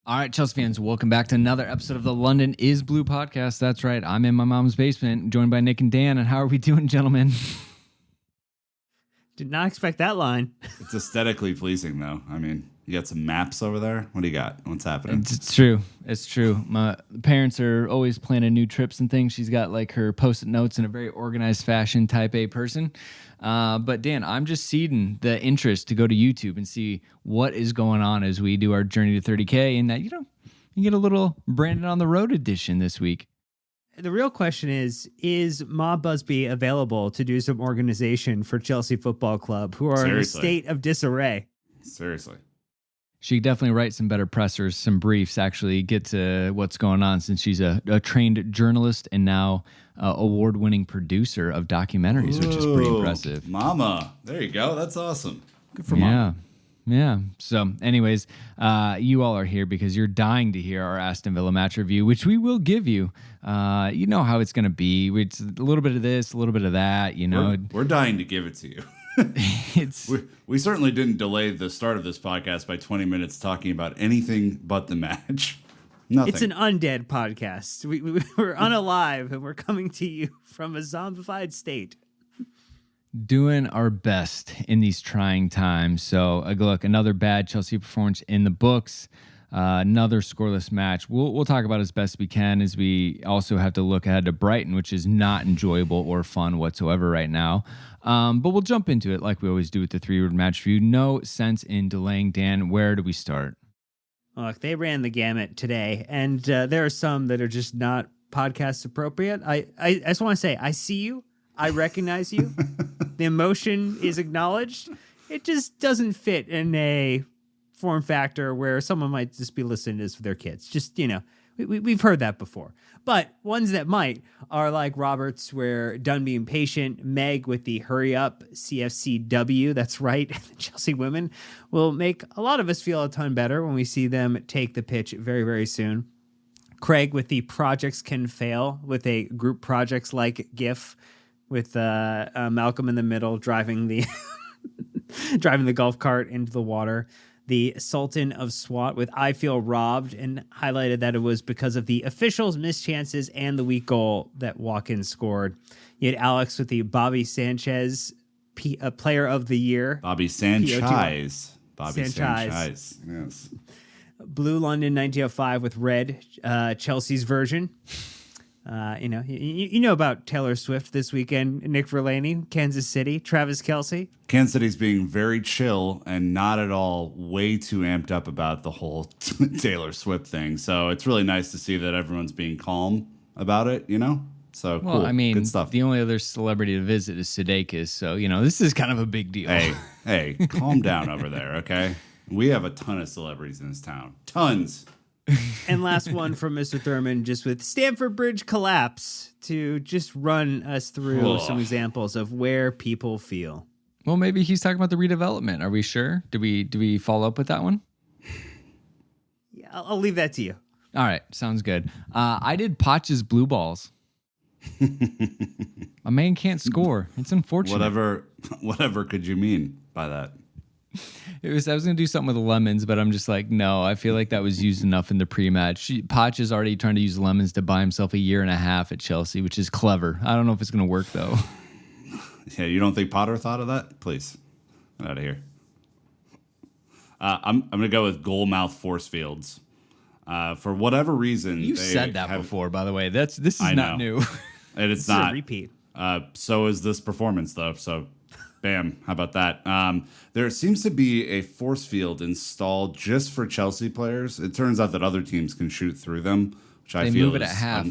All right, Chelsea fans, welcome back to another episode of the London is Blue podcast. That's right. I'm in my mom's basement, joined by Nick and Dan. And how are we doing, gentlemen? Did not expect that line. It's aesthetically pleasing, though. I mean, you got some maps over there. What do you got? What's happening? It's true. It's true. My parents are always planning new trips and things. She's got like her post-it notes in a very organized fashion, type A person. But Dan, I'm just seeding the interest to go to YouTube and see what is going on as we do our journey to 30K. And that, you get a little Brandon on the Road edition this week. The real question is Ma Busby available to do some organization for Chelsea Football Club, who are in a state of disarray? Seriously. She definitely write some better pressers, some briefs, actually get to what's going on, since she's a trained journalist and now award-winning producer of documentaries, which is pretty impressive. Mama. There you go. That's awesome. Good for Mama. Yeah. So anyways, you all are here because you're dying to hear our Aston Villa match review, which we will give you. You know how it's going to be. It's a little bit of this, a little bit of that, We're dying to give it to you. We certainly didn't delay the start of this podcast by 20 minutes talking about anything but the match. Nothing. It's an undead podcast. We're unalive, and we're coming to you from a zombified state. Doing our best in these trying times. So, look, another bad Chelsea performance in the books. Another scoreless match. We'll talk about as best we can, as we also have to look ahead to Brighton, which is not enjoyable or fun whatsoever right now. But we'll jump into it like we always do with the three-word match review. No sense in delaying. Dan, where do we start? Look, they ran the gamut today, and there are some that are just not podcast appropriate. I just want to say, I see you. I recognize you. The emotion is acknowledged. It just doesn't fit in a form factor where someone might just be listening to this with their kids. Just, we've heard that before. But ones that might are like Roberts, where done being patient, Meg with the hurry up, CFCW, that's right, the Chelsea women, will make a lot of us feel a ton better when we see them take the pitch very, very soon. Craig with the projects can fail, with a group projects like GIF, with Malcolm in the middle driving the driving the golf cart into the water. The Sultan of SWAT with I Feel Robbed, and highlighted that it was because of the officials' missed chances and the weak goal that Watkins scored. You had Alex with the Bobby Sanchez Player of the Year. Bobby Sanchez. Yes. Blue London 1905 with Red, Chelsea's version. You know about Taylor Swift this weekend, Nick Verlaney, Kansas City, Travis Kelce. Kansas City's being very chill and not at all way too amped up about the whole Taylor Swift thing. So it's really nice to see that everyone's being calm about it, So well, cool. I mean, good stuff. The only other celebrity to visit is Sudeikis, so this is kind of a big deal. Hey, calm down over there, okay? We have a ton of celebrities in this town. Tons. And last one from Mr. Thurman, just with Stamford Bridge collapse, to just run us through some examples of where people feel. Well, maybe he's talking about the redevelopment. Are we sure? Do we follow up with that one? Yeah, I'll leave that to you. All right, sounds good. I did Potch's blue balls. A man can't score. It's unfortunate. Whatever could you mean by that? I was going to do something with the lemons, but I'm just like, no, I feel like that was used enough in the pre-match. Poch is already trying to use lemons to buy himself a year and a half at Chelsea, which is clever. I don't know if it's going to work, though. Yeah, you don't think Potter thought of that? Please, get out of here. I'm going to go with Goalmouth force fields. For whatever reason, you said that before, by the way. This is not new. And it's not a repeat. So is this performance, though. So, bam, how about that? There seems to be a force field installed just for Chelsea players. It turns out that other teams can shoot through them, which I feel move it at half.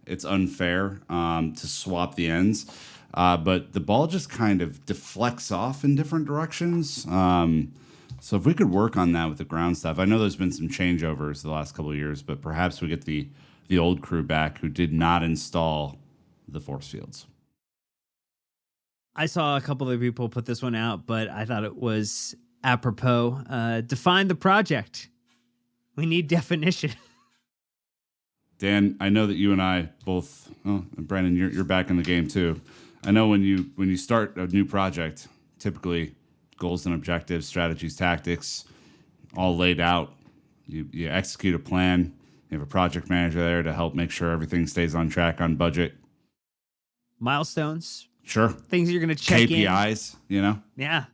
It's unfair to swap the ends. But the ball just kind of deflects off in different directions. So if we could work on that with the ground stuff, I know there's been some changeovers the last couple of years, but perhaps we get the old crew back who did not install the force fields. I saw a couple of people put this one out, but I thought it was apropos. Define the project. We need definition. Dan, I know that you and I both. Oh, Brandon, you're back in the game too. I know when you start a new project, typically goals and objectives, strategies, tactics, all laid out You execute a plan. You have a project manager there to help make sure everything stays on track, on budget. Milestones. Sure. Things you're going to check KPIs, in. Yeah.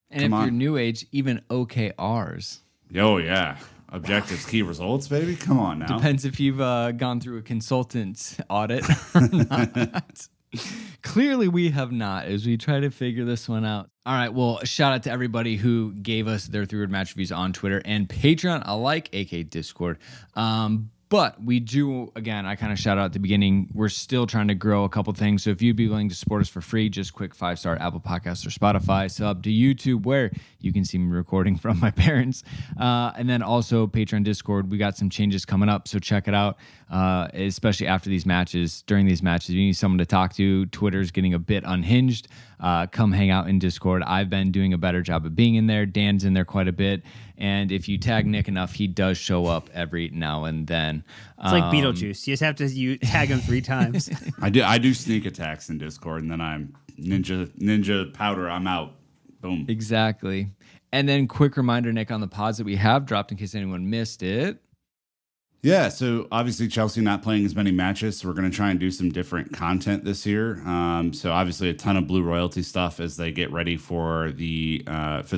And if you're new age, even OKRs. Oh, yeah. Objectives, key results, baby. Come on now. Depends if you've gone through a consultant audit or not. Clearly, we have not, as we try to figure this one out. All right. Well, shout out to everybody who gave us their 3-word match reviews on Twitter and Patreon alike, aka Discord. But we do, again, I kind of shout out at the beginning, we're still trying to grow a couple things. So if you'd be willing to support us for free, just quick 5-star Apple Podcasts or Spotify, sub to YouTube where you can see me recording from my parents. And then also Patreon, Discord, we got some changes coming up. So check it out, especially after these matches. During these matches, you need someone to talk to. Twitter's getting a bit unhinged. Come hang out in Discord. I've been doing a better job of being in there. Dan's in there quite a bit. And if you tag Nick enough, he does show up every now and then. It's like Beetlejuice. You just have to tag him 3 times. I do sneak attacks in Discord, and then I'm ninja powder. I'm out. Boom. Exactly. And then quick reminder, Nick, on the pods that we have dropped in case anyone missed it. Yeah, so obviously Chelsea not playing as many matches, so we're going to try and do some different content this year. So obviously a ton of Blue Royalty stuff as they get ready for the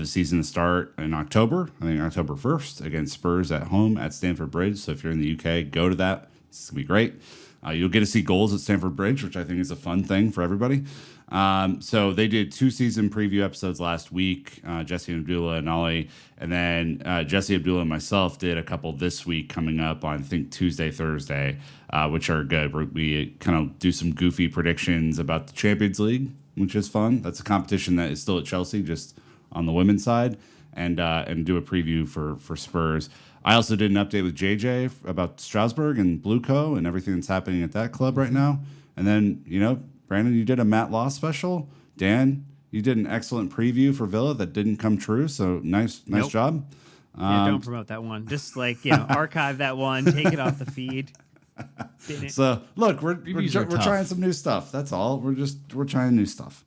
season to start in October. I think October 1st against Spurs at home at Stamford Bridge. So if you're in the UK, go to that. It's going to be great. You'll get to see goals at Stamford Bridge, which I think is a fun thing for everybody. So they did 2 season preview episodes last week, Jesse Abdullah and Ollie, and then Jesse Abdullah and myself did a couple this week coming up on, I think, Tuesday, Thursday, which are good. We kind of do some goofy predictions about the Champions League, which is fun. That's a competition that is still at Chelsea, just on the women's side, and do a preview for Spurs. I also did an update with JJ about Strasbourg and Blueco and everything that's happening at that club right now. And then, Brandon, you did a Matt Law special. Dan, you did an excellent preview for Villa that didn't come true. So nice job. Yeah, don't promote that one. Just archive that one, take it off the feed. So look, we're trying some new stuff. That's all. We're trying new stuff.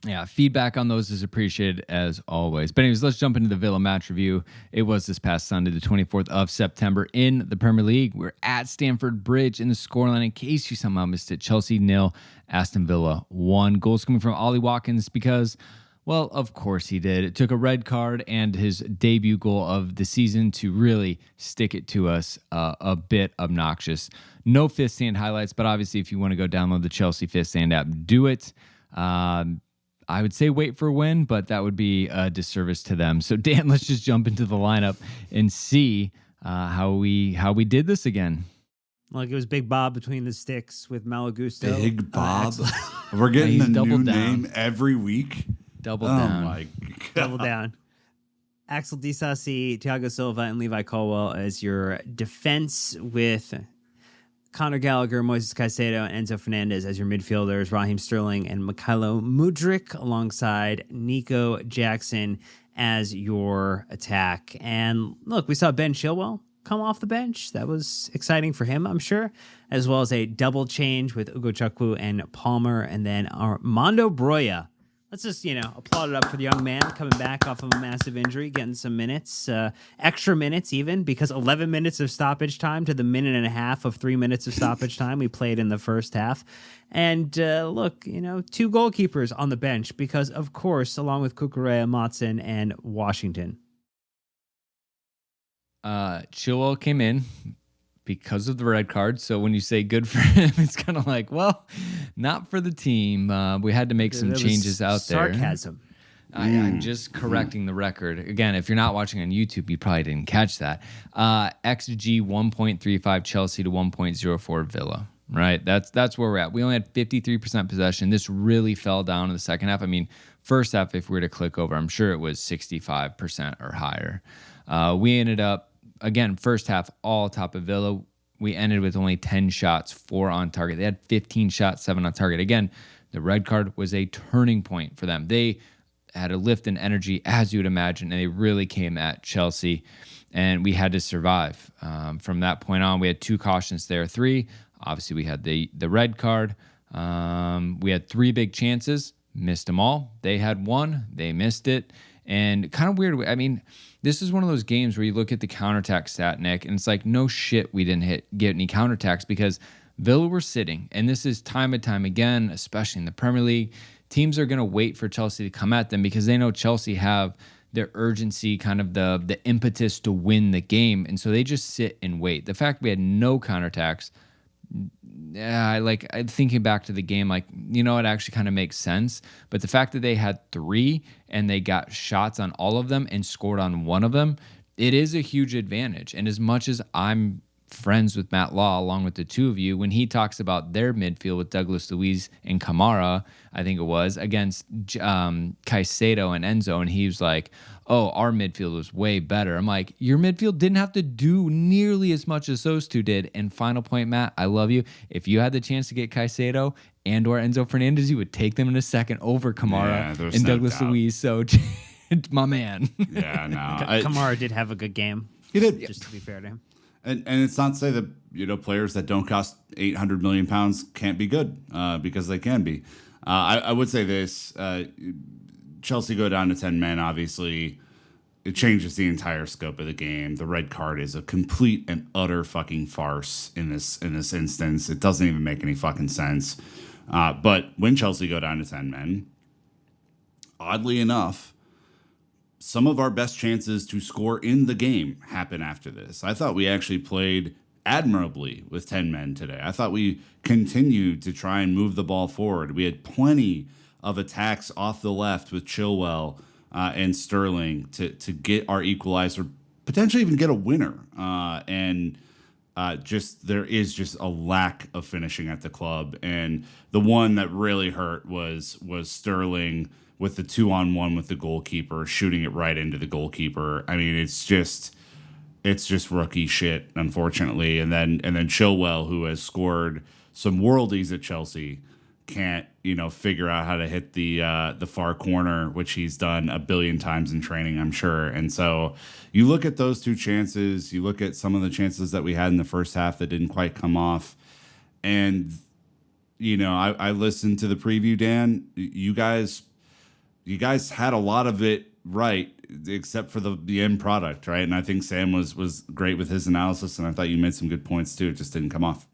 Yeah, feedback on those is appreciated as always. But anyways, let's jump into the Villa match review. It was this past Sunday, the 24th of September in the Premier League. We're at Stamford Bridge in the scoreline. In case you somehow missed it, Chelsea 0, Aston Villa 1. Goals coming from Ollie Watkins because, well, of course he did. It took a red card and his debut goal of the season to really stick it to us a bit obnoxious. No fifth stand highlights, but obviously if you want to go download the Chelsea fifth stand app, do it. I would say wait for a win, but that would be a disservice to them. So Dan, let's just jump into the lineup and see how we did this again. Like it was Big Bob between the sticks with Malagusto. Big Bob. We're getting a new name every week. Double down. Oh my God. Double down. Axel Disasi, Thiago Silva, and Levi Colwell as your defense with Conor Gallagher, Moises Caicedo, and Enzo Fernandez as your midfielders, Raheem Sterling and Mykhailo Mudryk alongside Nico Jackson as your attack. And look, we saw Ben Chilwell come off the bench. That was exciting for him, I'm sure, as well as a double change with Ugo Chukwu and Palmer, and then Armando Broja. Let's just, applaud it up for the young man coming back off of a massive injury, getting some minutes, extra minutes even, because 11 minutes of stoppage time to the minute and a half of 3 minutes of stoppage time we played in the first half. And look, 2 goalkeepers on the bench because, of course, along with Kukurea, Motson, and Washington. Chilwell came in because of the red card. So when you say good for him, it's kind of like, well, not for the team. We had to make some changes out there. Sarcasm. I'm just correcting the record. Again, if you're not watching on YouTube, you probably didn't catch that. XG 1.35 Chelsea to 1.04 Villa. Right? That's where we're at. We only had 53% possession. This really fell down in the second half. I mean, first half, if we were to click over, I'm sure it was 65% or higher. We ended up, again, first half, all top of Villa. We ended with only 10 shots, 4 on target. They had 15 shots, 7 on target. Again, the red card was a turning point for them. They had a lift in energy, as you would imagine, and they really came at Chelsea, and we had to survive. From that point on, we had 2 cautions there, 3. Obviously, we had the red card. We had 3 big chances, missed them all. They had 1, they missed it. And kind of weird. I mean, this is one of those games where you look at the counterattack stat, Nick, and it's like, no shit, we didn't get any counterattacks because Villa were sitting. And this is time and time again, especially in the Premier League. Teams are going to wait for Chelsea to come at them because they know Chelsea have their urgency, kind of the impetus to win the game. And so they just sit and wait. The fact we had no counterattacks, I'm thinking back to the game, like, you know, it actually kind of makes sense. But the fact that they had 3 and they got shots on all of them and scored on one of them, it is a huge advantage. And as much as I'm friends with Matt Law, along with the two of you, when he talks about their midfield with Douglas Luiz and Kamara, I think it was, against Caicedo and Enzo, and he was like, oh, our midfield was way better. I'm like, your midfield didn't have to do nearly as much as those two did. And final point, Matt, I love you. If you had the chance to get Caicedo and or Enzo Fernandez, you would take them in a second over Kamara and Douglas Luiz. So, my man. Yeah, no. Kamara did have a good game. He did. Just to be fair to him. And it's not to say that, you know, players that don't cost 800 million pounds can't be good, because they can be. I would say this: Chelsea go down to 10 men. Obviously, it changes the entire scope of the game. The red card is a complete and utter fucking farce in this instance. It doesn't even make any fucking sense. But when Chelsea go down to 10 men, oddly enough, some of our best chances to score in the game happen after this. I thought we actually played admirably with 10 men today. I thought we continued to try and move the ball forward. We had plenty of attacks off the left with Chilwell and Sterling to get our equalizer, potentially even get a winner. There is just a lack of finishing at the club. And the one that really hurt was Sterling with the 2-on-1 with the goalkeeper, shooting it right into the goalkeeper. I mean, it's just rookie shit, unfortunately. And then Chilwell, who has scored some worldies at Chelsea, can't, you know, figure out how to hit the far corner, which he's done a billion times in training, I'm sure. And so you look at those two chances, you look at some of the chances that we had in the first half that didn't quite come off, and you know, I listened to the preview, Dan. You guys had a lot of it right, except for the end product, right? And I think Sam was great with his analysis, and I thought you made some good points too. It just didn't come off.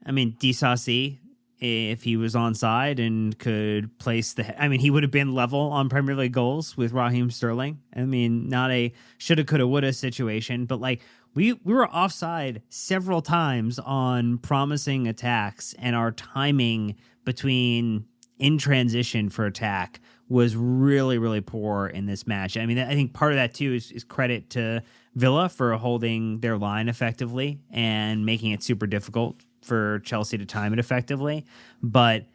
I mean, Disasi, if he was onside and could place he would have been level on Premier League goals with Raheem Sterling. I mean, not a shoulda, coulda, woulda situation, but like we were offside several times on promising attacks, and our timing between in transition for attack was really, really poor in this match. I mean, I think part of that too is credit to Villa for holding their line effectively and making it super difficult for Chelsea to time it effectively. But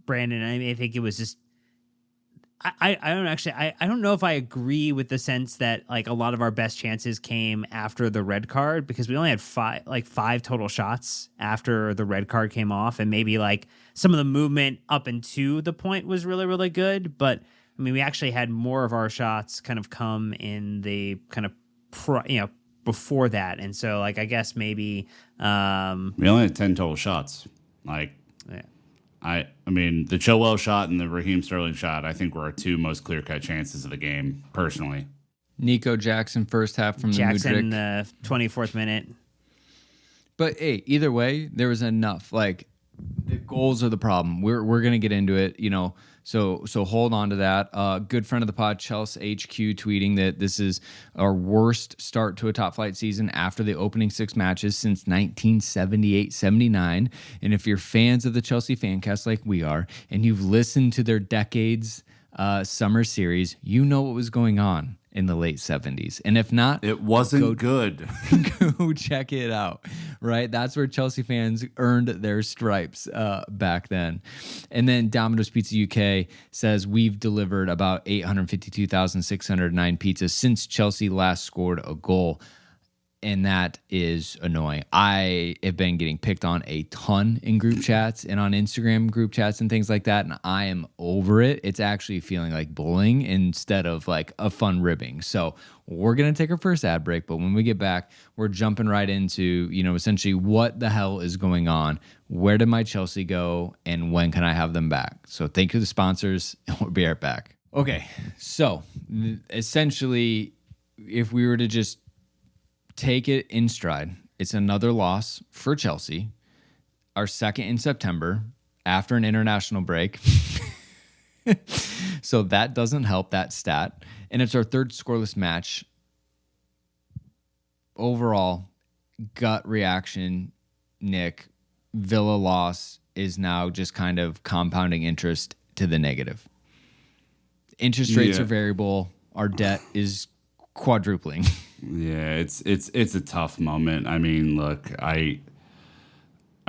Brandon, I think it was just, I don't know if I agree with the sense that like a lot of our best chances came after the red card, because we only had five total shots after the red card came off, and maybe like some of the movement up into the point was really, really good. But I mean, we actually had more of our shots kind of come in the kind of before that. And so like, I guess maybe we only had 10 total shots. Like, yeah. I mean, the Chilwell shot and the Raheem Sterling shot, I think, were our two most clear-cut chances of the game, personally. Nico Jackson first half from Jackson the in the 24th minute. But hey, either way, there was enough. Like, the goals are the problem. We're gonna get into it, you know. So hold on to that. Good friend of the pod, Chelsea HQ, tweeting that this is our worst start to a top flight season after the opening 6 matches since 1978-79. And if you're fans of the Chelsea Fancast like we are, and you've listened to their decades summer series, you know what was going on in the late 70s. And if not, it wasn't good. Go check it out, right? That's where Chelsea fans earned their stripes back then. And then Domino's Pizza UK says we've delivered about 852,609 pizzas since Chelsea last scored a goal. And that is annoying. I have been getting picked on a ton in group chats and on Instagram group chats and things like that, and I am over it. It's actually feeling like bullying instead of like a fun ribbing. So we're going to take our first ad break, but when we get back, we're jumping right into, you know, essentially what the hell is going on? Where did my Chelsea go? And when can I have them back? So thank you to the sponsors, and we'll be right back. Okay, so essentially, if we were to just take it in stride, it's another loss for Chelsea, our second in September after an international break. So that doesn't help that stat. And it's our third scoreless match. Overall, gut reaction, Nick, Villa loss is now just kind of compounding interest to the negative. Interest rates are variable. Our debt is quadrupling. Yeah, it's a tough moment. I mean, look, I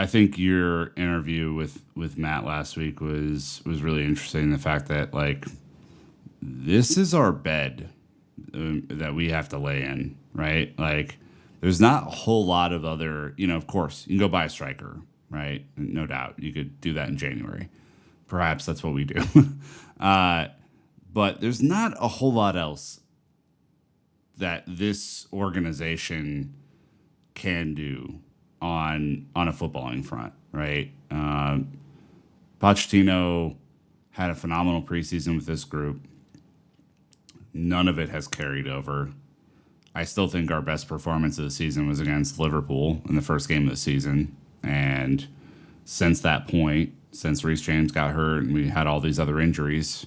think your interview with Matt last week was really interesting. The fact that like this is our bed that we have to lay in, right? Like, there's not a whole lot of other, of course, you can go buy a striker, right? No doubt. You could do that in January. Perhaps that's what we do. But there's not a whole lot else that this organization can do on a footballing front, right? Pochettino had a phenomenal preseason with this group. None of it has carried over. I still think our best performance of the season was against Liverpool in the first game of the season. And since that point, since Reece James got hurt and we had all these other injuries,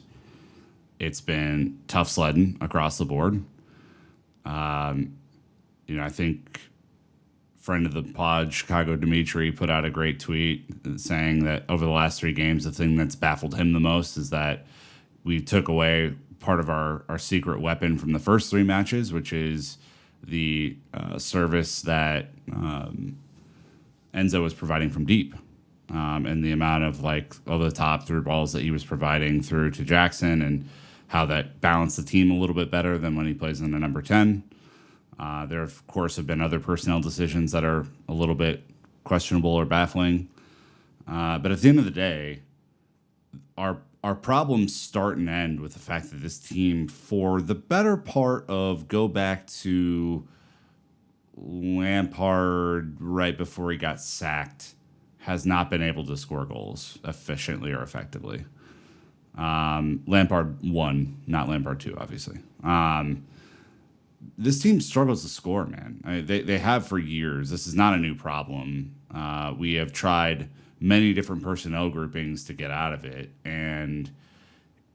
it's been tough sledding across the board. I think friend of the pod, Chicago Dimitri, put out a great tweet saying that over the last 3 games, the thing that's baffled him the most is that we took away part of our secret weapon from the first 3 matches, which is the service that Enzo was providing from deep. And the amount of over the top through balls that he was providing through to Jackson, and how that balanced the team a little bit better than when he plays in the number 10. There, of course, have been other personnel decisions that are a little bit questionable or baffling. But at the end of the day, our problems start and end with the fact that this team, for the better part of go back to Lampard right before he got sacked, has not been able to score goals efficiently or effectively. Lampard 1, not Lampard 2, obviously. This team struggles to score, man. They have for years. This is not a new problem. We have tried many different personnel groupings to get out of it, and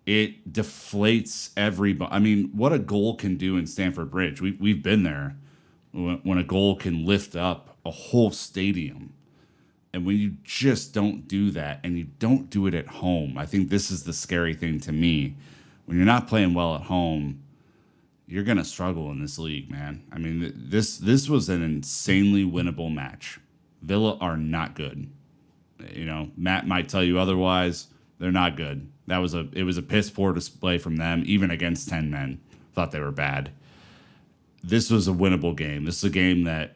it deflates everybody. I mean, what a goal can do in Stamford Bridge. We've been there when a goal can lift up a whole stadium. And when you just don't do that, and you don't do it at home, I think this is the scary thing to me. When you're not playing well at home, you're going to struggle in this league, man. I mean, this was an insanely winnable match. Villa are not good. Matt might tell you otherwise. They're not good. It was a piss poor display from them, even against 10 men. Thought they were bad. This was a winnable game. This is a game that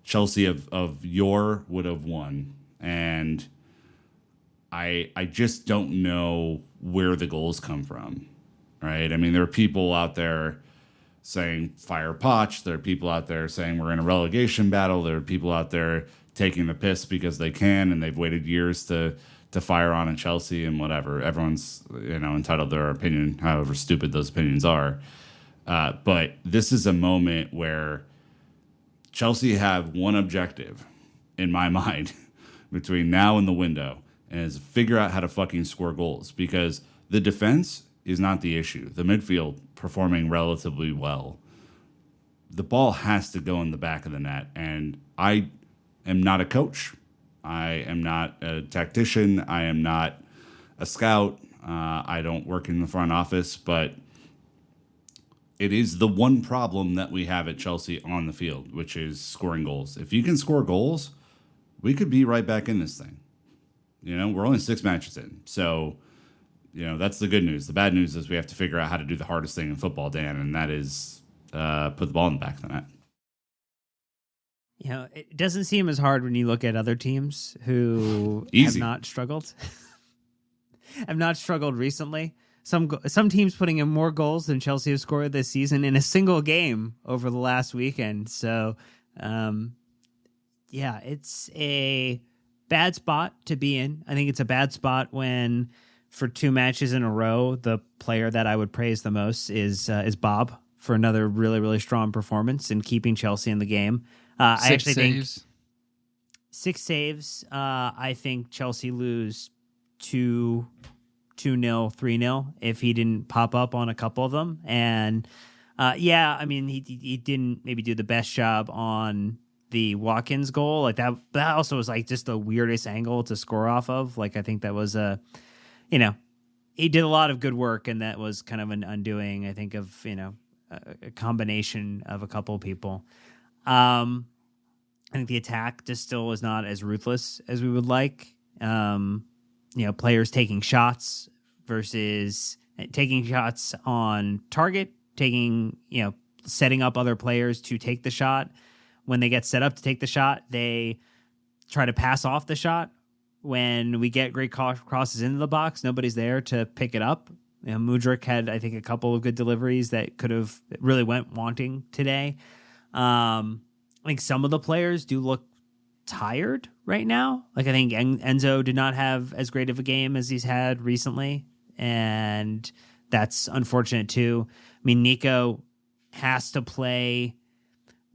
Chelsea of yore would have won. And I just don't know where the goals come from, right? I mean, there are people out there saying fire Poch. There are people out there saying we're in a relegation battle. There are people out there taking the piss because they can, and they've waited years to fire on at Chelsea and whatever. Everyone's entitled to their opinion, however stupid those opinions are. But this is a moment where Chelsea have one objective, in my mind, between now and the window, and is figure out how to fucking score goals, because the defense is not the issue. The midfield performing relatively well. The ball has to go in the back of the net, and I am not a coach. I am not a tactician. I am not a scout. I don't work in the front office, but it is the one problem that we have at Chelsea on the field, which is scoring goals. If you can score goals, we could be right back in this thing. We're only 6 matches in. So, that's the good news. The bad news is we have to figure out how to do the hardest thing in football, Dan, and that is put the ball in the back of the net. It doesn't seem as hard when you look at other teams who Easy. have not struggled. Have not struggled recently. Some teams putting in more goals than Chelsea have scored this season in a single game over the last weekend. So, it's a bad spot to be in. I think it's a bad spot when for 2 matches in a row, the player that I would praise the most is Bob for another really, really strong performance in keeping Chelsea in the game. I actually think 6 saves. I think Chelsea lose 2-0, 3-0 if he didn't pop up on a couple of them. And I mean, he didn't maybe do the best job on the Watkins goal. Like that also was like just the weirdest angle to score off of. Like I think that was he did a lot of good work, and that was kind of an undoing, I think, of a combination of a couple of people. I think the attack just still is not as ruthless as we would like. Players taking shots versus taking shots on target, setting up other players to take the shot. When they get set up to take the shot, they try to pass off the shot. When we get great crosses into the box, nobody's there to pick it up. Mudryk had, I think, a couple of good deliveries that could have really went wanting today. I think some of the players do look tired right now. Like I think Enzo did not have as great of a game as he's had recently, and that's unfortunate too. I mean, Nico has to play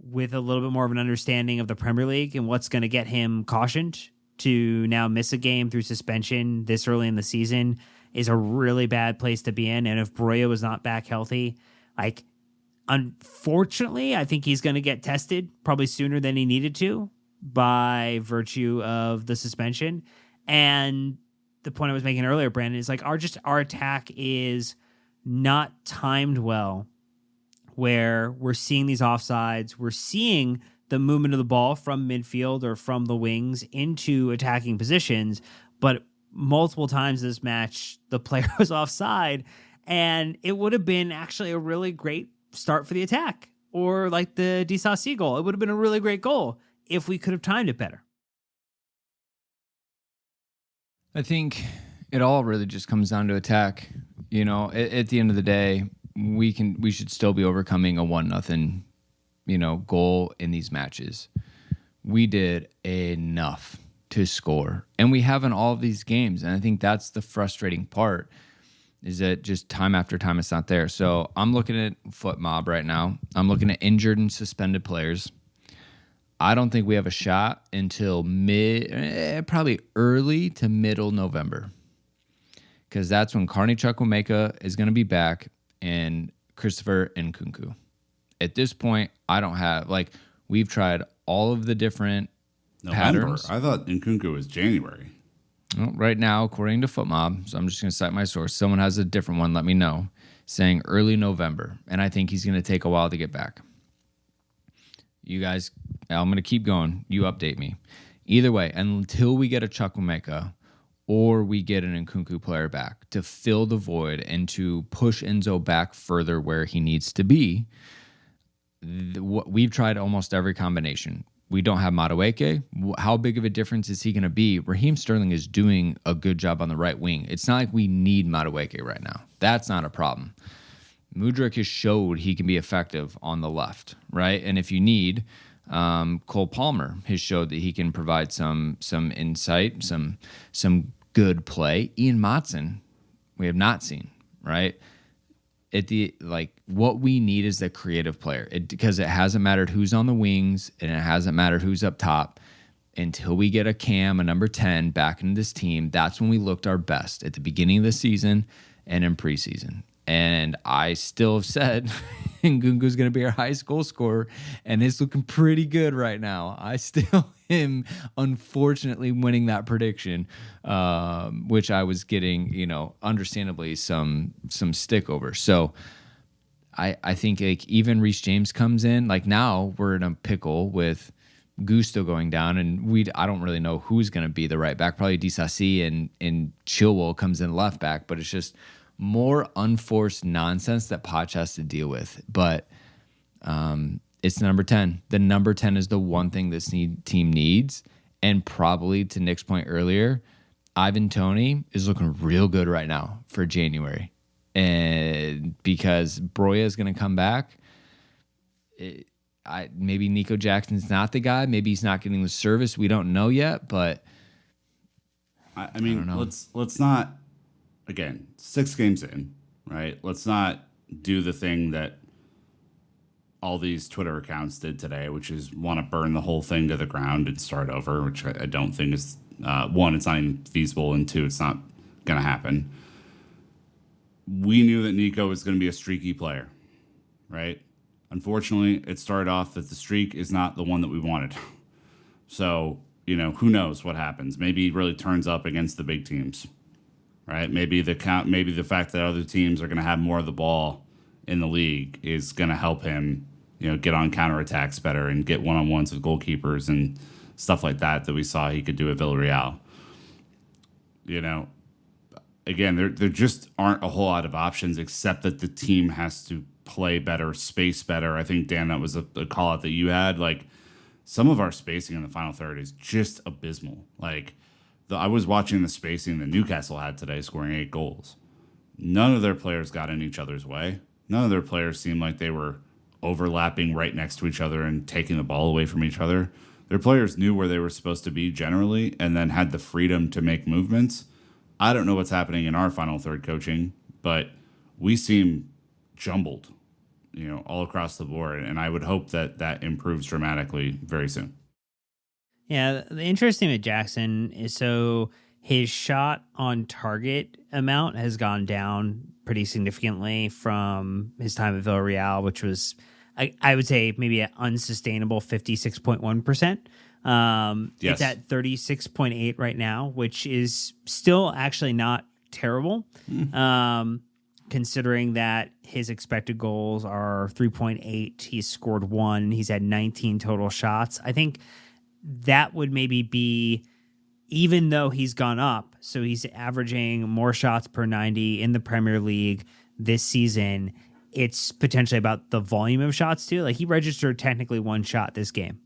with a little bit more of an understanding of the Premier League and what's going to get him cautioned. To now miss a game through suspension this early in the season is a really bad place to be in. And if Broya was not back healthy, like, unfortunately, I think he's going to get tested probably sooner than he needed to by virtue of the suspension. And the point I was making earlier, Brandon, is like our attack is not timed well, where we're seeing these offsides, we're seeing the movement of the ball from midfield or from the wings into attacking positions, but multiple times this match, the player was offside, and it would have been actually a really great start for the attack. Or like the Disasi goal, it would have been a really great goal if we could have timed it better. I think it all really just comes down to attack. At the end of the day, we should still be overcoming a 1-0 goal in these matches. We did enough to score, and we have in all of these games. And I think that's the frustrating part, is that just time after time it's not there. So I'm looking at foot mob right now. I'm looking at injured and suspended players. I don't think we have a shot until probably early to middle November, because that's when Carney Chukwuemeka is going to be back and Christopher Nkunku. At this point, I don't have, we've tried all of the different patterns. I thought Nkunku was January. Well, right now, according to FootMob, so I'm just going to cite my source. Someone has a different one, let me know, saying early November. And I think he's going to take a while to get back. You guys, I'm going to keep going. You update me. Either way, until we get a Chukwuemeka or we get an Nkunku player back to fill the void and to push Enzo back further where he needs to be, we've tried almost every combination. We don't have Madueke. How big of a difference is he going to be? Raheem Sterling is doing a good job on the right wing. It's not like we need Madueke right now. That's not a problem. Mudryk has showed he can be effective on the left, right? And if you need, Cole Palmer has showed that he can provide some insight, some good play. Ian Matson, we have not seen, right? What we need is the creative player, because it hasn't mattered who's on the wings and it hasn't mattered who's up top until we get a number 10 back into this team. That's when we looked our best, at the beginning of the season and in preseason. And I still have said Nkunku's going to be our highest goal scorer, and it's looking pretty good right now. I still am, unfortunately, winning that prediction, which I was getting, understandably some stick over. So I think even Reece James comes in. Now we're in a pickle with Gusto going down, and I don't really know who's going to be the right back. Probably Disasi and Chilwell comes in left back, but it's just more unforced nonsense that Poch has to deal with. But it's the number 10. The number 10 is the one thing this team needs. And probably, to Nick's point earlier, Ivan Toney is looking real good right now for January. And because Broya is going to come back, maybe Nico Jackson's not the guy. Maybe he's not getting the service. We don't know yet, but I mean, let's not again, 6 games in, right? Let's not do the thing that all these Twitter accounts did today, which is want to burn the whole thing to the ground and start over, which I don't think is, one, it's not even feasible, and two, it's not going to happen. We knew that Nico was going to be a streaky player, right? Unfortunately, it started off that the streak is not the one that we wanted. So, who knows what happens? Maybe he really turns up against the big teams, right? Maybe the fact that other teams are going to have more of the ball in the league is going to help him, get on counterattacks better and get one-on-ones with goalkeepers and stuff like that we saw he could do at Villarreal. Again, there just aren't a whole lot of options except that the team has to play better, space better. I think, Dan, that was a call out that you had. Like, some of our spacing in the final third is just abysmal. Like, I was watching the spacing that Newcastle had today, scoring 8 goals. None of their players got in each other's way. None of their players seemed like they were overlapping right next to each other and taking the ball away from each other. Their players knew where they were supposed to be generally and then had the freedom to make movements. I don't know what's happening in our final third coaching, but we seem jumbled, all across the board. And I would hope that improves dramatically very soon. Yeah, the interesting with Jackson is so his shot on target amount has gone down pretty significantly from his time at Villarreal, which was, I would say, maybe an unsustainable 56.1%. Yes. It's at 36.8 right now, which is still actually not terrible, considering that his expected goals are 3.8. He's scored 1. He's had 19 total shots. I think that would maybe be, even though he's gone up, so he's averaging more shots per 90 in the Premier League this season, it's potentially about the volume of shots too. Like, he registered technically 1 shot this game.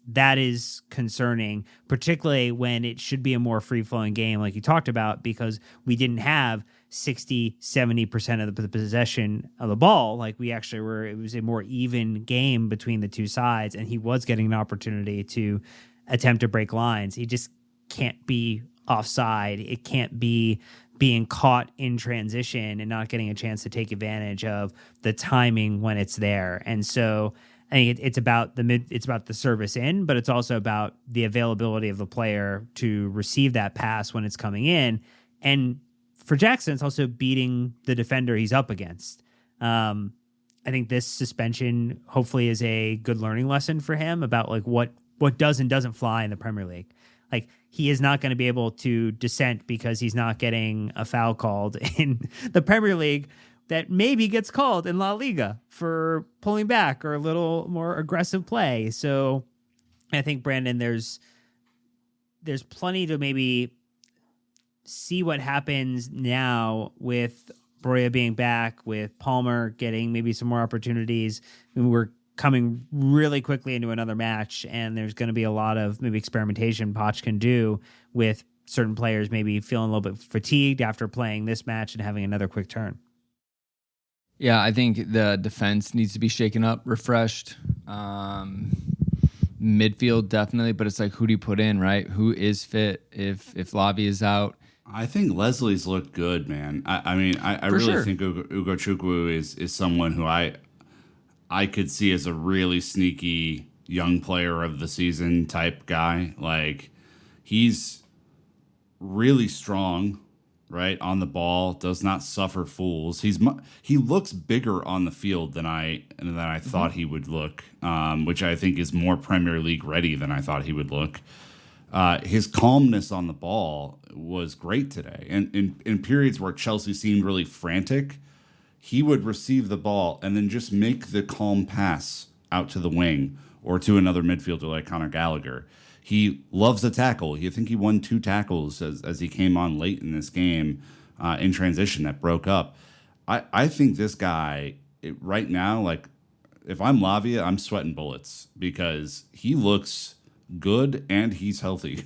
That is concerning, particularly when it should be a more free-flowing game like you talked about, because we didn't have 60, 70% of the possession of the ball. Like, we actually were, it was a more even game between the two sides, and he was getting an opportunity to attempt to break lines. He just can't be offside. It can't be being caught in transition and not getting a chance to take advantage of the timing when it's there. And so I think it's about the service in, but it's also about the availability of the player to receive that pass when it's coming in. And for Jackson, it's also beating the defender he's up against. I think this suspension hopefully is a good learning lesson for him about like what does and doesn't fly in the Premier League. Like, he is not going to be able to dissent because he's not getting a foul called in the Premier League that maybe gets called in La Liga for pulling back or a little more aggressive play. So I think, Brandon, there's plenty to maybe see what happens now with Broya being back, with Palmer getting maybe some more opportunities. I mean, we're coming really quickly into another match, and there's going to be a lot of maybe experimentation Poch can do with certain players maybe feeling a little bit fatigued after playing this match and having another quick turn. Yeah, I think the defense needs to be shaken up, refreshed. Midfield definitely, but it's like, who do you put in, right? Who is fit if Lavi is out? I think Leslie's looked good, man. I mean, I really sure. think Ugo Chukwu is someone who I could see as a really sneaky young player of the season type guy. Like, he's really strong, right, on the ball, does not suffer fools. He looks bigger on the field than I thought he would look, which I think is more Premier League ready than I thought he would look. His calmness on the ball was great today. And in periods where Chelsea seemed really frantic, he would receive the ball and then just make the calm pass out to the wing or to another midfielder like Conor Gallagher. He loves a tackle. I think he won 2 tackles as he came on late in this game in transition that broke up. I think this guy right now, like, if I'm Lavia, I'm sweating bullets because he looks good and he's healthy.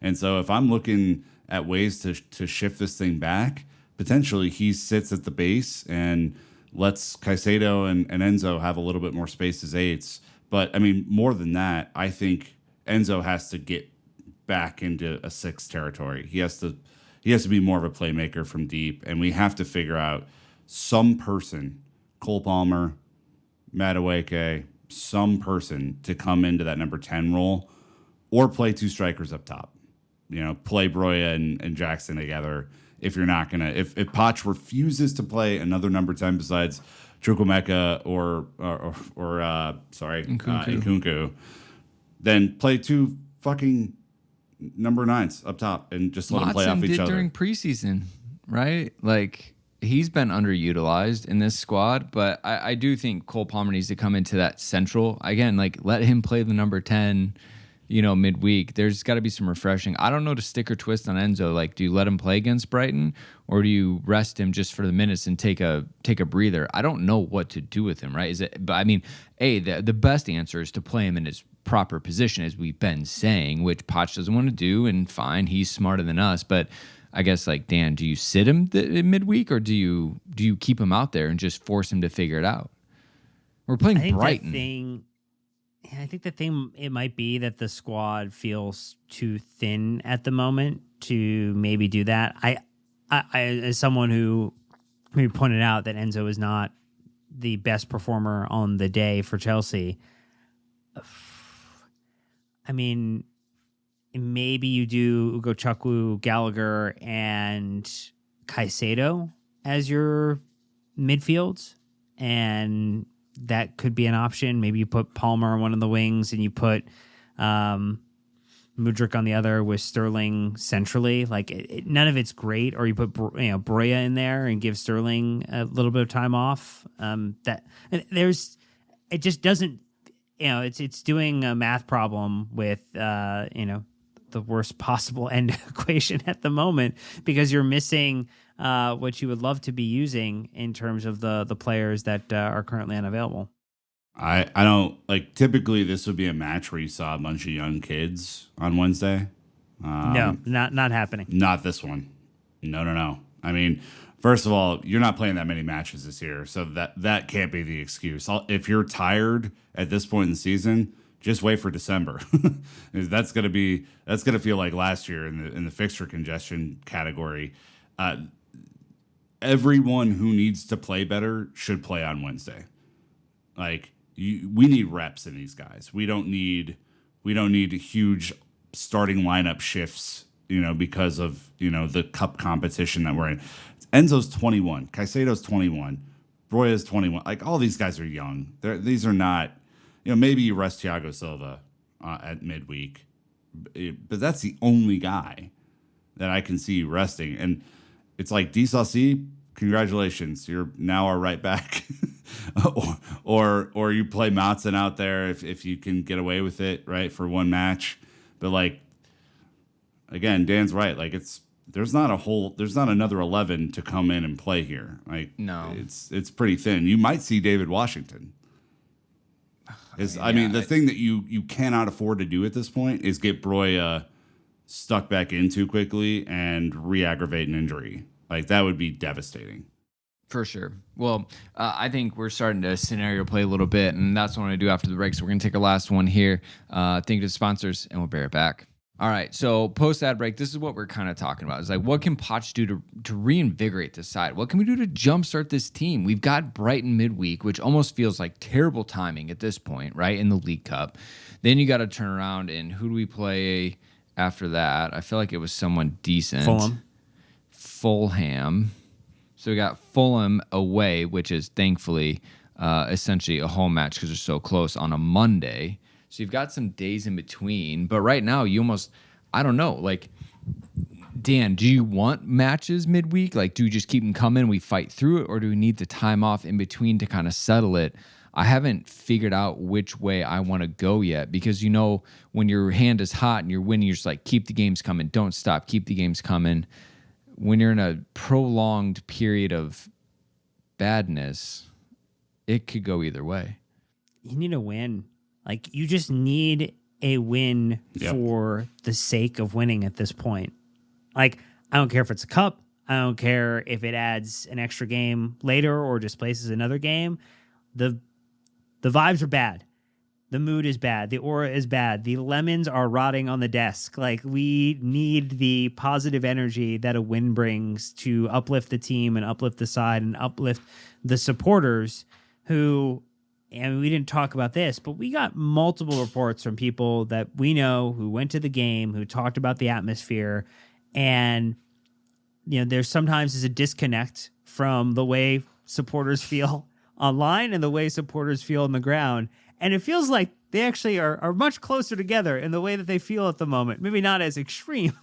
And so if I'm looking at ways to shift this thing back, potentially he sits at the base and lets Caicedo and Enzo have a little bit more space as 8s. But I mean, more than that, I think Enzo has to get back into a 6 territory. He has to he has to be more of a playmaker from deep, and we have to figure out some person, Cole Palmer, Madueke, some person to come into that number 10 role, or play two strikers up top. Play Broya and Jackson together. If you're not gonna, if Poch refuses to play another number 10 besides Chukwuemeka or Nkunku, then play two fucking number 9s up top and just let them play off each other. During preseason, right? Like, he's been underutilized in this squad, but I do think Cole Palmer needs to come into that central again. Like, let him play the number 10. Midweek, there's got to be some refreshing. I don't know to stick or twist on Enzo. Like, do you let him play against Brighton, or do you rest him just for the minutes and take a breather? I don't know what to do with him, right? But I mean, the best answer is to play him in his proper position, as we've been saying, which Poch doesn't want to do, and fine, he's smarter than us. But I guess, like, Dan, do you sit him in midweek, or do you keep him out there and just force him to figure it out? We're playing Brighton. I think the thing, it might be that the squad feels too thin at the moment to maybe do that. I as someone who maybe pointed out that Enzo is not the best performer on the day for Chelsea. I mean, maybe you do Ugochukwu, Gallagher, and Caicedo as your midfields, and that could be an option. Maybe you put Palmer on one of the wings and you put Mudryk on the other with Sterling centrally. Like, none of it's great. Or you put Broya in there and give Sterling a little bit of time off. It just doesn't. It's doing a math problem with the worst possible end equation at the moment, because you're missing what you would love to be using in terms of the players that are currently unavailable. I don't like. Typically, this would be a match where you saw a bunch of young kids on Wednesday. No, not happening. Not this one. No. I mean, first of all, you're not playing that many matches this year, so that can't be the excuse. If you're tired at this point in the season, just wait for December. That's gonna feel like last year in the fixture congestion category. Everyone who needs to play better should play on Wednesday. Like, we need reps in these guys. We don't need huge starting lineup shifts, because of the cup competition that we're in. Enzo's 21, Caicedo's 21, Broya's 21. Like, all these guys are young. These are not. Maybe you rest Thiago Silva at midweek, but that's the only guy that I can see you resting. And it's like, DSLC, congratulations, you're now our right back. or you play Matson out there if you can get away with it, right, for one match. But, like, again, Dan's right. Like, there's not another 11 to come in and play here. Like, no, it's pretty thin. You might see David Washington. The thing that you cannot afford to do at this point is get Broya stuck back in too quickly and re-aggravate an injury. Like, that would be devastating. For sure. Well, I think we're starting to scenario play a little bit, and that's what I do after the break. So we're going to take our last one here. Thank you to the sponsors, and we'll be right back. All right, so post-ad break, this is what we're kind of talking about. It's like, what can Poch do to reinvigorate this side? What can we do to jumpstart this team? We've got Brighton midweek, which almost feels like terrible timing at this point, right, in the League Cup. Then you got to turn around, and who do we play after that? I feel like it was someone decent. Fulham. So we got Fulham away, which is thankfully essentially a home match because they're so close on a Monday. So you've got some days in between. But right now, you almost, I don't know, like, Dan, do you want matches midweek? Like, do we just keep them coming, we fight through it, or do we need the time off in between to kind of settle it? I haven't figured out which way I want to go yet, because, when your hand is hot and you're winning, you're just like, keep the games coming, don't stop, keep the games coming. When you're in a prolonged period of badness, it could go either way. You need a win. Like, you just need a win for the sake of winning at this point. Like, I don't care if it's a cup. I don't care if it adds an extra game later or displaces another game. The vibes are bad. The mood is bad. The aura is bad. The lemons are rotting on the desk. Like, we need the positive energy that a win brings to uplift the team and uplift the side and uplift the supporters who, and we didn't talk about this, but we got multiple reports from people that we know who went to the game, who talked about the atmosphere. And, there's sometimes a disconnect from the way supporters feel online and the way supporters feel on the ground. And it feels like they actually are much closer together in the way that they feel at the moment. Maybe not as extreme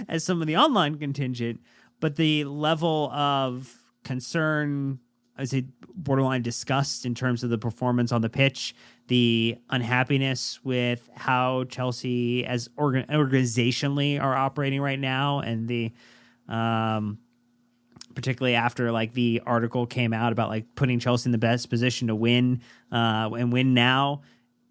as some of the online contingent, but the level of concern, I say borderline disgust in terms of the performance on the pitch, the unhappiness with how Chelsea as organizationally are operating right now, and the particularly after like the article came out about like putting Chelsea in the best position to win and win now,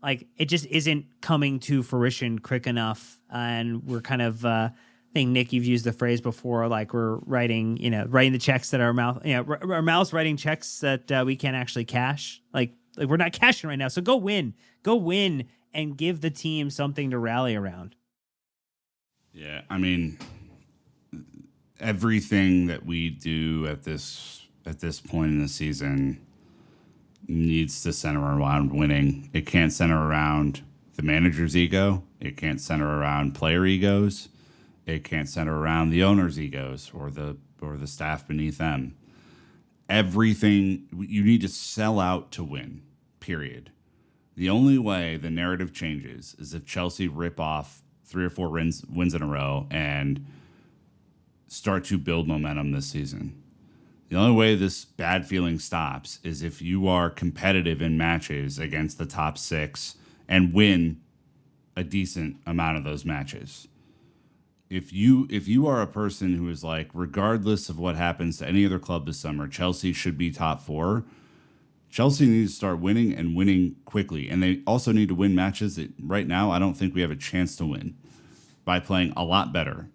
like it just isn't coming to fruition quick enough. And we're kind of, I think Nick, you've used the phrase before, like we're writing the checks that our mouths writing checks that we can't actually cash. Like we're not cashing right now. So go win and give the team something to rally around. Yeah. I mean, everything that we do at this point in the season needs to center around winning. It can't center around the manager's ego. It can't center around player egos. It can't center around the owner's egos or the staff beneath them. Everything, you need to sell out to win, period. The only way the narrative changes is if Chelsea rip off 3 or 4 wins in a row and start to build momentum this season. The only way this bad feeling stops is if you are competitive in matches against the top 6 and win a decent amount of those matches. If you are a person who is like, regardless of what happens to any other club this summer, Chelsea should be top 4, Chelsea needs to start winning and winning quickly. And they also need to win matches that right now I don't think we have a chance to win by playing a lot better,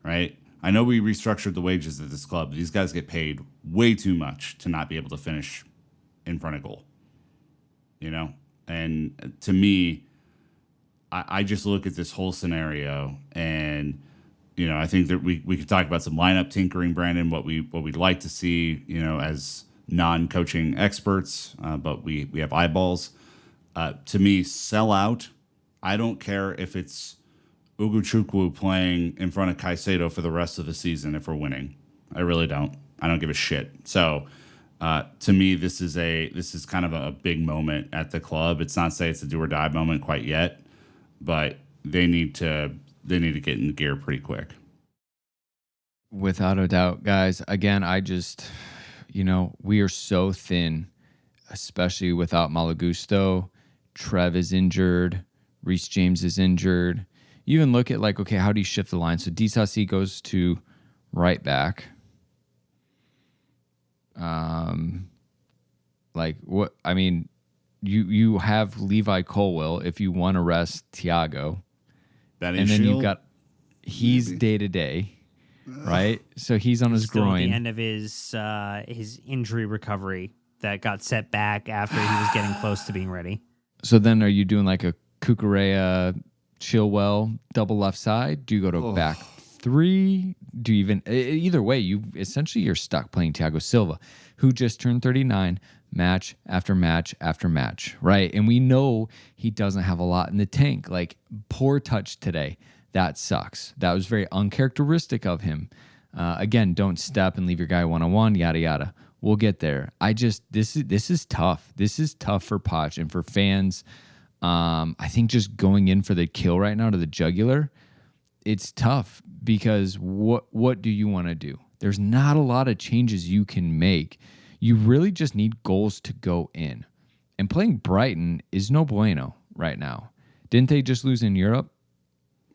right? I know we restructured the wages at this club. These guys get paid way too much to not be able to finish in front of goal, And to me, I just look at this whole scenario, and I think that we could talk about some lineup tinkering, Brandon. What we'd like to see, as non-coaching experts, but we have eyeballs. To me, sell out. I don't care if it's Ugochukwu playing in front of Caicedo for the rest of the season if we're winning. I really don't. I don't give a shit. So to me, this is kind of a big moment at the club. It's not say it's a do or die moment quite yet, but they need to get in gear pretty quick. Without a doubt, guys. Again, I just, we are so thin, especially without Malagusto. Trev is injured. Reece James is injured. You even look at like, okay, how do you shift the line? So Disasi goes to right back. Like what? I mean, you have Levi Colwill if you want to rest Thiago, and then you've got he's day to day, right? So he's on his groin. At the end of his injury recovery that got set back after he was getting close to being ready. So then, are you doing like a Cucurella, Chilwell double left side? Do you go to back 3? Do you even either way? You're stuck playing Thiago Silva, who just turned 39. Match after match after match, right? And we know he doesn't have a lot in the tank. Like, poor touch today. That sucks. That was very uncharacteristic of him. Again, don't step and leave your guy one-on-one, yada, yada. We'll get there. This is tough. This is tough for Poch and for fans. I think just going in for the kill right now to the jugular, it's tough because what do you want to do? There's not a lot of changes you can make. You really just need goals to go in. And playing Brighton is no bueno right now. Didn't they just lose in Europe?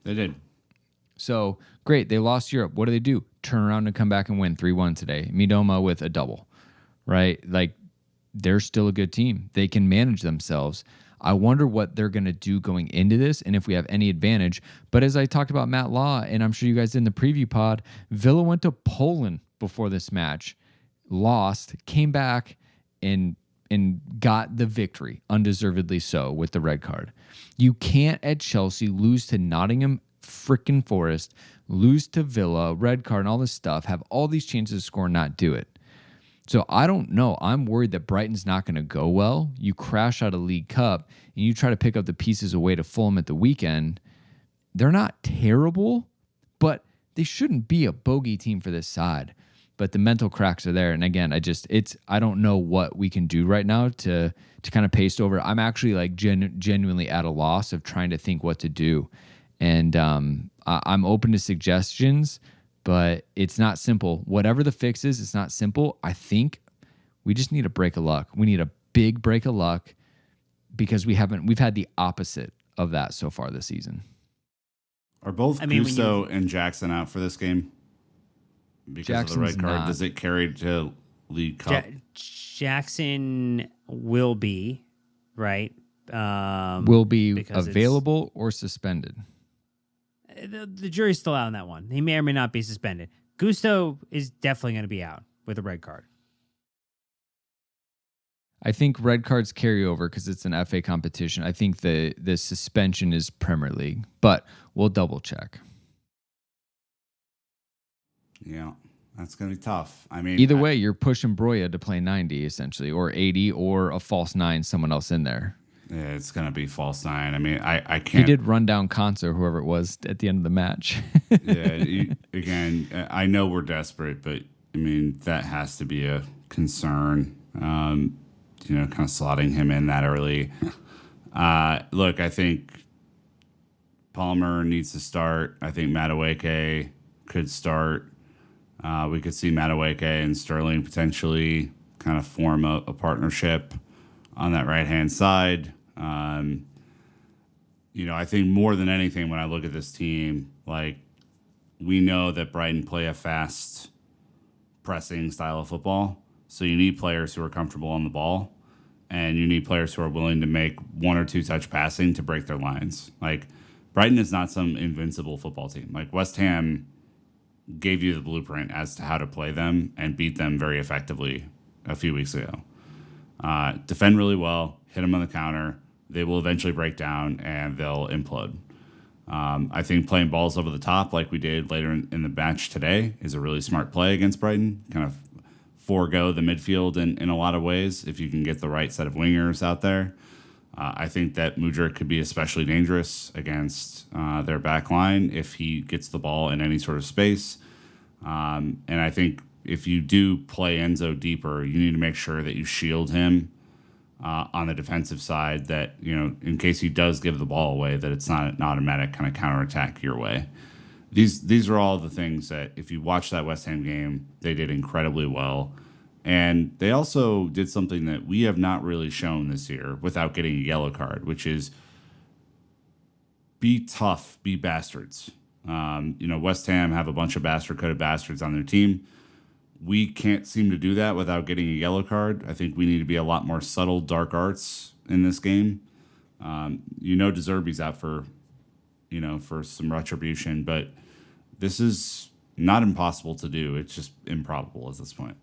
They did. So, great. They lost Europe. What do? Turn around and come back and win 3-1 today. Midoma with a double, right? Like, they're still a good team. They can manage themselves. I wonder what they're going to do going into this and if we have any advantage. But as I talked about Matt Law, and I'm sure you guys did in the preview pod, Villa went to Poland before this match, lost, came back, and and got the victory, undeservedly so, with the red card. You can't at Chelsea lose to Nottingham freaking Forest, lose to Villa, red card, and all this stuff, have all these chances to score and not do it. So I don't know. I'm worried that Brighton's not going to go well. You crash out of League Cup and you try to pick up the pieces away to Fulham at the weekend. They're not terrible, but they shouldn't be a bogey team for this side. But the mental cracks are there. And again, I don't know what we can do right now to kind of paste over. I'm actually like genuinely at a loss of trying to think what to do. And I'm open to suggestions, but it's not simple. Whatever the fix is, it's not simple. I think we just need a break of luck. We need a big break of luck because we've had the opposite of that so far this season. Are both Gusto and Jackson out for this game? Because Jackson's of the red card, not. does it carry to League Cup? Jackson will be, right? Will be available or suspended. The jury's still out on that one. He may or may not be suspended. Gusto is definitely going to be out with a red card. I think red cards carry over because it's an FA competition. I think the suspension is Premier League, but we'll double check. Yeah, that's going to be tough. I mean, either way, you're pushing Broya to play 90 essentially, or 80, or a false 9, someone else in there. Yeah, it's going to be false 9. I mean, I can't. He did run down Konsa, whoever it was, at the end of the match. Again, I know we're desperate, but I mean, that has to be a concern. Kind of slotting him in that early. Look, I think Palmer needs to start. I think Madueke could start. We could see Madueke and Sterling potentially kind of form a partnership on that right-hand side. I think more than anything, when I look at this team, like, we know that Brighton play a fast pressing style of football. So you need players who are comfortable on the ball, and you need players who are willing to make 1 or 2 touch passing to break their lines. Like, Brighton is not some invincible football team. Like, West Ham gave you the blueprint as to how to play them and beat them very effectively a few weeks ago. Defend really well, hit them on the counter. They will eventually break down and they'll implode. I think playing balls over the top like we did later in the match today is a really smart play against Brighton. Kind of forego the midfield in a lot of ways if you can get the right set of wingers out there. I think that Mudryk could be especially dangerous against their back line if he gets the ball in any sort of space. And I think if you do play Enzo deeper, you need to make sure that you shield him on the defensive side, that, in case he does give the ball away, that it's not an automatic kind of counterattack your way. These are all the things that, if you watch that West Ham game, they did incredibly well. And they also did something that we have not really shown this year without getting a yellow card, which is be tough, be bastards. West Ham have a bunch of bastard-coded bastards on their team. We can't seem to do that without getting a yellow card. I think we need to be a lot more subtle, dark arts in this game. De Zerbi's out for some retribution, but this is not impossible to do. It's just improbable at this point.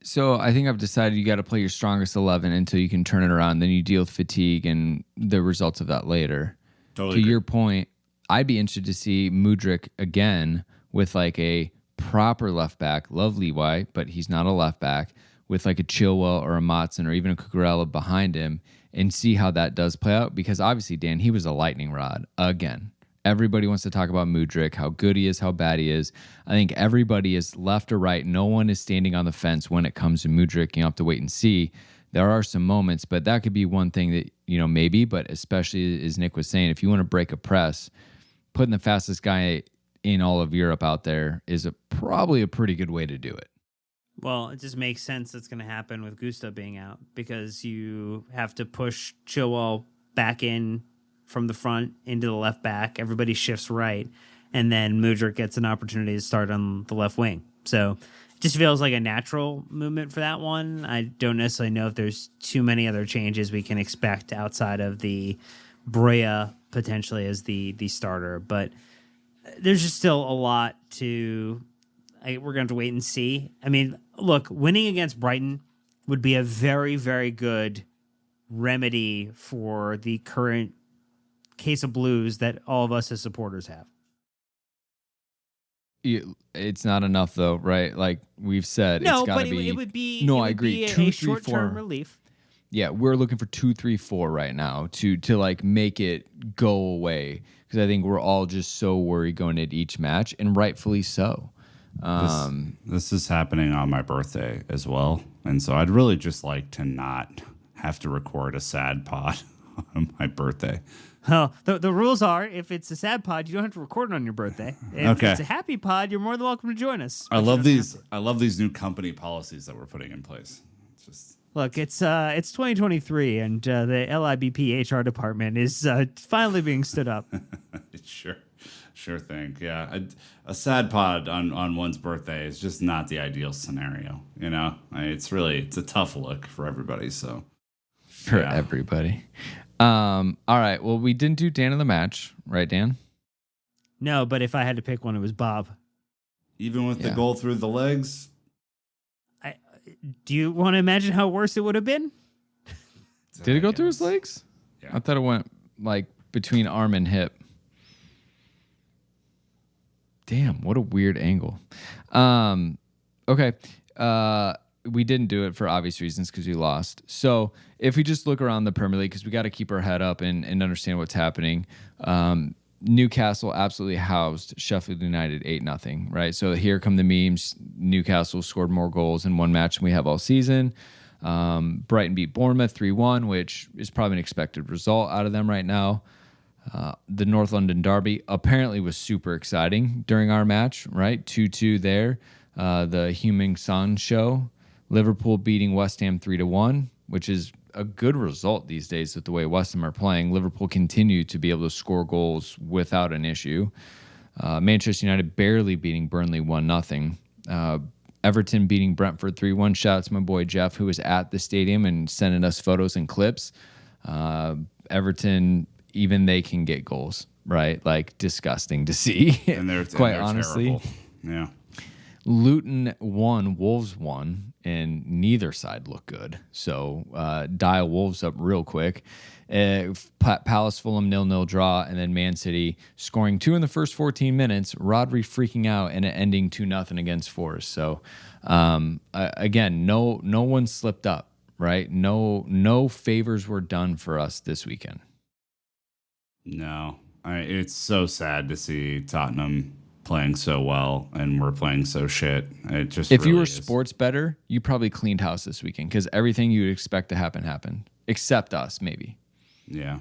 So I think I've decided you got to play your strongest 11 until you can turn it around. Then you deal with fatigue and the results of that later. Totally. To your point, I'd be interested to see Mudryk again with like a proper left back. Love Levi, but he's not a left back, with like a Chilwell or a Matson or even a Cucurella behind him, and see how that does play out. Because obviously, Dan, he was a lightning rod again. Everybody wants to talk about Mudryk, how good he is, how bad he is. I think everybody is left or right. No one is standing on the fence when it comes to Mudryk. You have to wait and see. There are some moments, but that could be one thing that, maybe, but especially as Nick was saying, if you want to break a press, putting the fastest guy in all of Europe out there is probably a pretty good way to do it. Well, it just makes sense that's going to happen with Gusto being out, because you have to push Chilwell back in from the front into the left back. Everybody shifts right, and then Mudryk gets an opportunity to start on the left wing. So it just feels like a natural movement for that one. I don't necessarily know if there's too many other changes we can expect outside of the Broya potentially as the starter, but there's just still a lot to... we're going to have to wait and see. I mean, look, winning against Brighton would be a very, very good remedy for the current case of blues that all of us as supporters have. It's not enough though, right? Like we've said, No, it's got to but be. it would be. No, it I would agree. Be a 2, 3, short-term 4. relief. Yeah, we're looking for 2, 3, 4 right now to like make it go away, because I think we're all just so worried going into each match, and rightfully so. This is happening on my birthday as well, and so I'd really just like to not have to record a sad pod on my birthday. Well, the rules are, if it's a sad pod, you don't have to record it on your birthday. If it's a happy pod, you're more than welcome to join us. I love these. I love these new company policies that we're putting in place. It's just look, it's 2023, and the LIBP HR department is finally being stood up. Sure thing. Yeah, a sad pod on one's birthday is just not the ideal scenario. You know, it's a tough look for everybody. So for everybody. All right. Well, we didn't do Dan of the match, right, Dan? No, but if I had to pick one, it was Bob. Even with the goal through the legs. Do you want to imagine how worse it would have been? Did it go through his legs? Yeah. I thought it went like between arm and hip. Damn, what a weird angle. Okay. We didn't do it for obvious reasons because we lost. So if we just look around the Premier League, because we got to keep our head up and understand what's happening. Newcastle absolutely housed Sheffield United 8-0, right? So here come the memes. Newcastle scored more goals in one match than we have all season. Brighton beat Bournemouth 3-1, which is probably an expected result out of them right now. The North London derby apparently was super exciting during our match, right? 2-2 there. The Heung-min Son show. Liverpool beating West Ham 3-1, which is a good result these days with the way West Ham are playing. Liverpool continue to be able to score goals without an issue. Manchester United barely beating Burnley 1-0. Everton beating Brentford 3-1. Shout out to my boy Jeff, who was at the stadium and sending us photos and clips. Everton, even they can get goals, right? Like, disgusting to see. And they're quite honestly. Terrible. Yeah. Luton won, Wolves won, and neither side looked good. So dial Wolves up real quick. Palace Fulham 0-0 draw, and then Man City scoring 2 in the first 14 minutes. Rodri freaking out and it ending 2-0 against Forest. So again, no one slipped up, right? No favors were done for us this weekend. No, it's so sad to see Tottenham playing so well and we're playing so shit. It just if really you were is. sports better, you probably cleaned house this weekend because everything you would expect to happen happened, except us maybe. Yeah.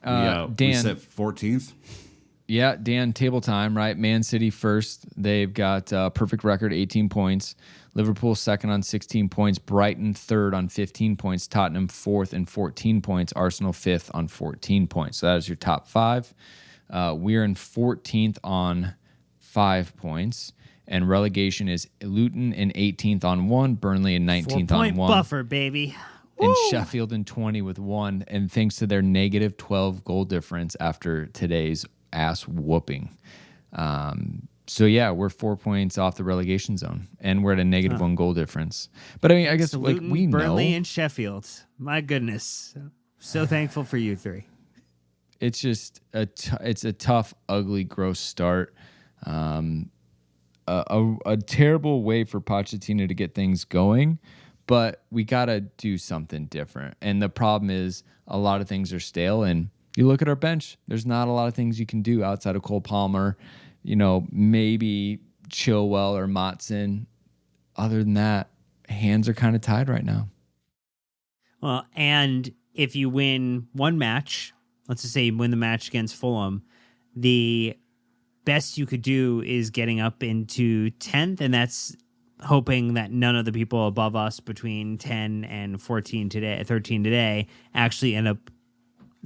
Dan, we set 14th. Yeah, Dan, table time, right? Man City first. They've got perfect record, 18 points. Liverpool second on 16 points. Brighton third on 15 points. Tottenham fourth and 14 points. Arsenal fifth on 14 points. So that is your top five. We're in 14th on 5 points. And relegation is Luton in 18th on 1. Burnley in 19th on 1. 4-point buffer, baby. And Woo! Sheffield in 20 with 1. And thanks to their negative 12 goal difference after today's ass whooping. So yeah, we're 4 points off the relegation zone, and we're at a negative 1 goal difference. But I mean, I guess like Luton, we Burnley, know and Sheffield. My goodness, so thankful for you three. it's just it's a tough, ugly, gross start. A terrible way for Pochettino to get things going, but we gotta do something different. And the problem is a lot of things are stale, and you look at our bench, there's not a lot of things you can do outside of Cole Palmer, maybe Chilwell or Motson. Other than that, hands are kind of tied right now. Well, and if you win one match, let's just say you win the match against Fulham, the best you could do is getting up into 10th, and that's hoping that none of the people above us between 10 and 13 today actually end up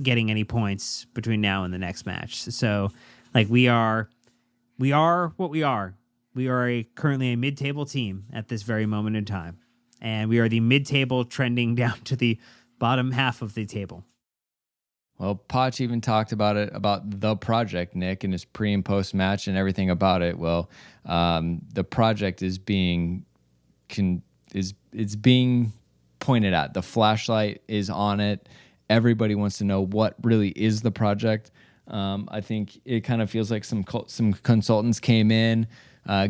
getting any points between now and the next match. So, like, we are what we are. We are currently a mid-table team at this very moment in time, and we are the mid-table trending down to the bottom half of the table. Well, Poch even talked about it, about the project, Nick, in his pre and post match and everything about it. Well, the project is being it's being pointed at. The flashlight is on it. Everybody wants to know what really is the project. I think it kind of feels like some consultants came in,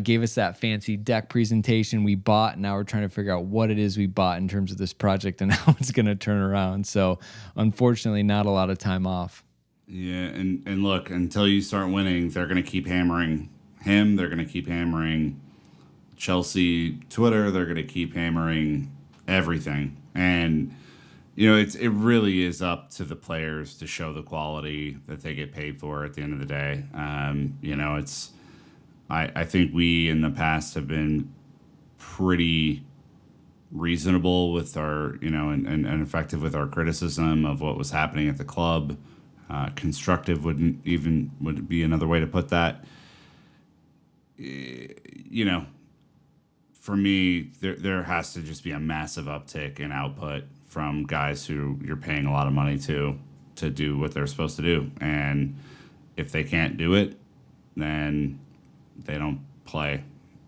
gave us that fancy deck presentation we bought, and now we're trying to figure out what it is we bought in terms of this project and how it's going to turn around. So unfortunately, not a lot of time off. Yeah, and look, until you start winning, they're going to keep hammering him. They're going to keep hammering Chelsea Twitter. They're going to keep hammering everything. And it really is up to the players to show the quality that they get paid for at the end of the day. I think we in the past have been pretty reasonable with our, and effective with our criticism of what was happening at the club. Constructive would be another way to put that. For me, there has to just be a massive uptick in output from guys who you're paying a lot of money to do what they're supposed to do. And if they can't do it, then they don't play.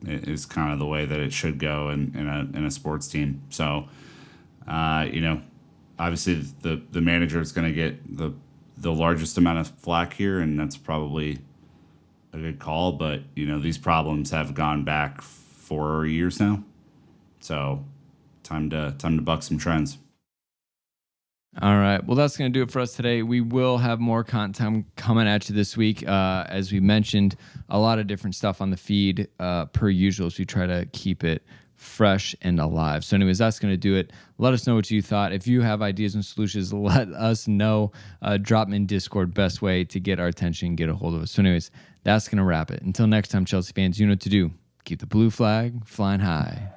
It is kind of the way that it should go in a sports team. So, obviously the manager is going to get the largest amount of flack here, and that's probably a good call. But these problems have gone back 4 years now, so time to buck some trends. All right. Well, that's going to do it for us today. We will have more content coming at you this week. As we mentioned, a lot of different stuff on the feed per usual, so we try to keep it fresh and alive. So anyways, that's going to do it. Let us know what you thought. If you have ideas and solutions, let us know. Drop them in Discord. Best way to get our attention, get a hold of us. So anyways, that's going to wrap it. Until next time, Chelsea fans, you know what to do. Keep the blue flag flying high.